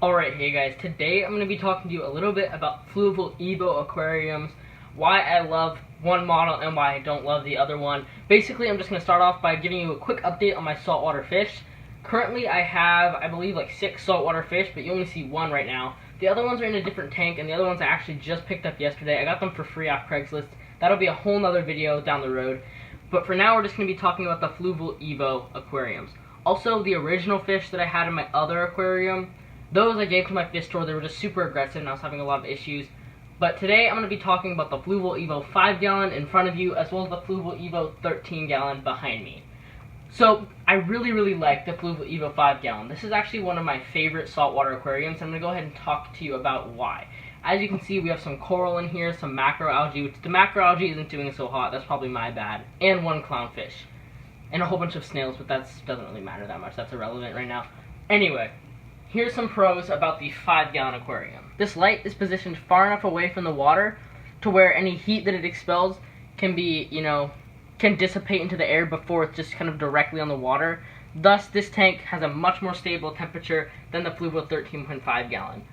Alright, hey guys, today I'm going to be talking to you a little bit about Fluval Evo aquariums, why I love one model and why I don't love the other one. Basically, I'm just going to start off by giving you a quick update on my saltwater fish. Currently, I have, I believe, like 6 saltwater fish, but you only see one right now. The other ones are in a different tank, and the other ones I actually just picked up yesterday. I got them for free off Craigslist. That'll be a whole nother video down the road. But for now, we're just going to be talking about the Fluval Evo aquariums. Also, the original fish that I had in my other aquarium, those I gave to my fish store. They were just super aggressive and I was having a lot of issues. But today I'm going to be talking about the Fluval Evo 5-gallon in front of you, as well as the Fluval Evo 13-gallon behind me. So I really like the Fluval Evo 5-gallon. This is actually one of my favorite saltwater aquariums. I'm going to go ahead and talk to you about why. As you can see, we have some coral in here, some macroalgae, which the macroalgae isn't doing so hot. That's probably my bad. And one clownfish. And a whole bunch of snails, but that doesn't really matter that much. That's irrelevant right now. Anyway. Here's some pros about the 5-gallon aquarium. This light is positioned far enough away from the water to where any heat that it expels can be, can dissipate into the air before it's just kind of directly on the water. Thus, this tank has a much more stable temperature than the Fluval 13.5 gallon.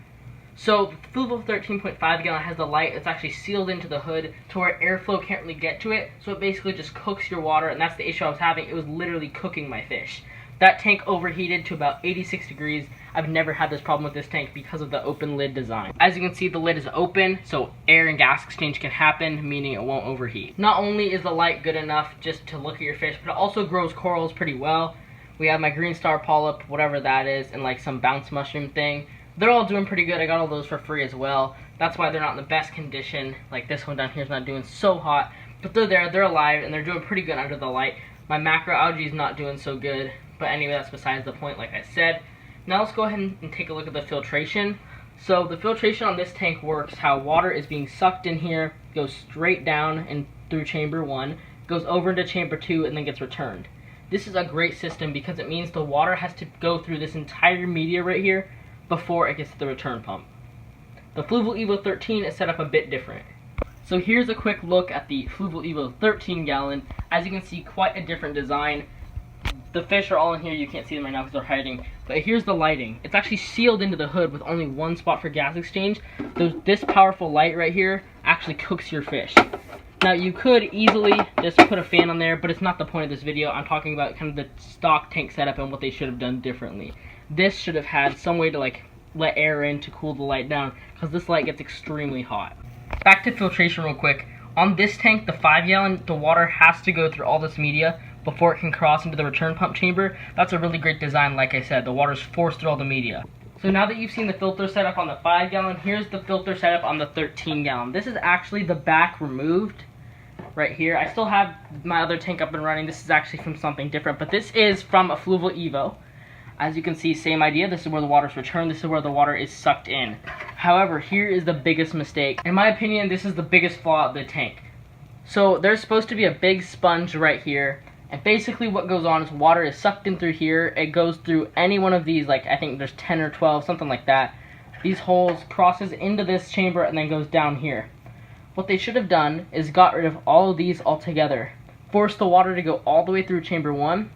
So, the Fluval 13.5 gallon has the light that's actually sealed into the hood to where airflow can't really get to it, so it basically just cooks your water, and that's the issue I was having. It was literally cooking my fish. That tank overheated to about 86 degrees. I've never had this problem with this tank because of the open lid design. As you can see, the lid is open, so air and gas exchange can happen, meaning it won't overheat. Not only is the light good enough just to look at your fish, but it also grows corals pretty well. We have my green star polyp, whatever that is, and like some bounce mushroom thing. They're all doing pretty good. I got all those for free as well. That's why they're not in the best condition. Like this one down here is not doing so hot, but they're there, they're alive, and they're doing pretty good under the light. My macroalgae is not doing so good. But anyway, that's besides the point, like I said. Now let's go ahead and take a look at the filtration. So the filtration on this tank works how water is being sucked in here, goes straight down and through chamber 1, goes over into chamber 2, and then gets returned. This is a great system because it means the water has to go through this entire media right here before it gets to the return pump. The Fluval Evo 13 is set up a bit different. So here's a quick look at the Fluval Evo 13-gallon. As you can see, quite a different design. The fish are all in here. You can't see them right now because they're hiding. But here's the lighting. It's actually sealed into the hood with only one spot for gas exchange. This powerful light right here actually cooks your fish. Now you could easily just put a fan on there, but it's not the point of this video. I'm talking about kind of the stock tank setup and what they should have done differently. This should have had some way to like let air in to cool the light down, because this light gets extremely hot. Back to filtration real quick. On this tank, the 5-gallon, the water has to go through all this media before it can cross into the return pump chamber. That's a really great design, like I said. The water's forced through all the media. So now that you've seen the filter setup on the 5-gallon, here's the filter setup on the 13-gallon. This is actually the back removed right here. I still have my other tank up and running. This is actually from something different, but this is from a Fluval Evo. As you can see, same idea. This is where the water's returned. This is where the water is sucked in. However, here is the biggest mistake. In my opinion, this is the biggest flaw of the tank. So there's supposed to be a big sponge right here. And basically what goes on is water is sucked in through here. It goes through any one of these, like I think there's 10 or 12, something like that. These holes, crosses into this chamber and then goes down here. What they should have done is got rid of all of these altogether. Forced the water to go all the way through chamber 1.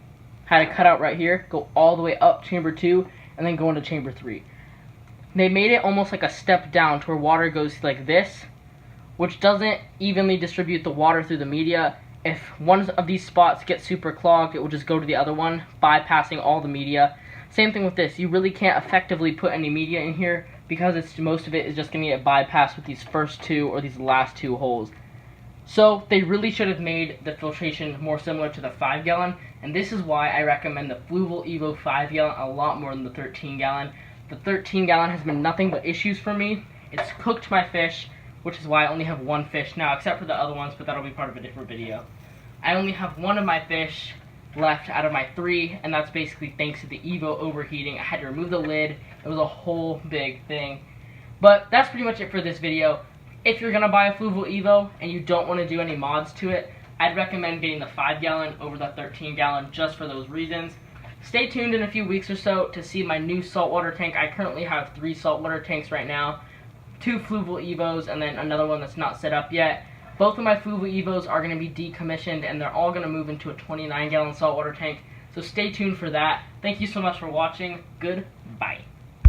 Had a cutout right here, go all the way up chamber 2, and then go into chamber 3. They made it almost like a step down to where water goes like this, which doesn't evenly distribute the water through the media. If one of these spots gets super clogged, it will just go to the other one, bypassing all the media. Same thing with this. You really can't effectively put any media in here because most of it is just going to get bypassed with these first 2 or these last 2 holes. So they really should have made the filtration more similar to the 5-gallon, and this is why I recommend the Fluval Evo 5-gallon a lot more than the 13-gallon. The 13-gallon has been nothing but issues for me. It's cooked my fish, which is why I only have one fish now, except for the other ones, but that'll be part of a different video. I only have one of my fish left out of my 3, and that's basically thanks to the Evo overheating. I had to remove the lid. It was a whole big thing. But that's pretty much it for this video. If you're going to buy a Fluval Evo and you don't want to do any mods to it, I'd recommend getting the 5-gallon over the 13-gallon just for those reasons. Stay tuned in a few weeks or so to see my new saltwater tank. I currently have 3 saltwater tanks right now. 2 Fluval Evos and then another one that's not set up yet. Both of my Fluval Evos are going to be decommissioned and they're all going to move into a 29-gallon saltwater tank. So stay tuned for that. Thank you so much for watching. Goodbye.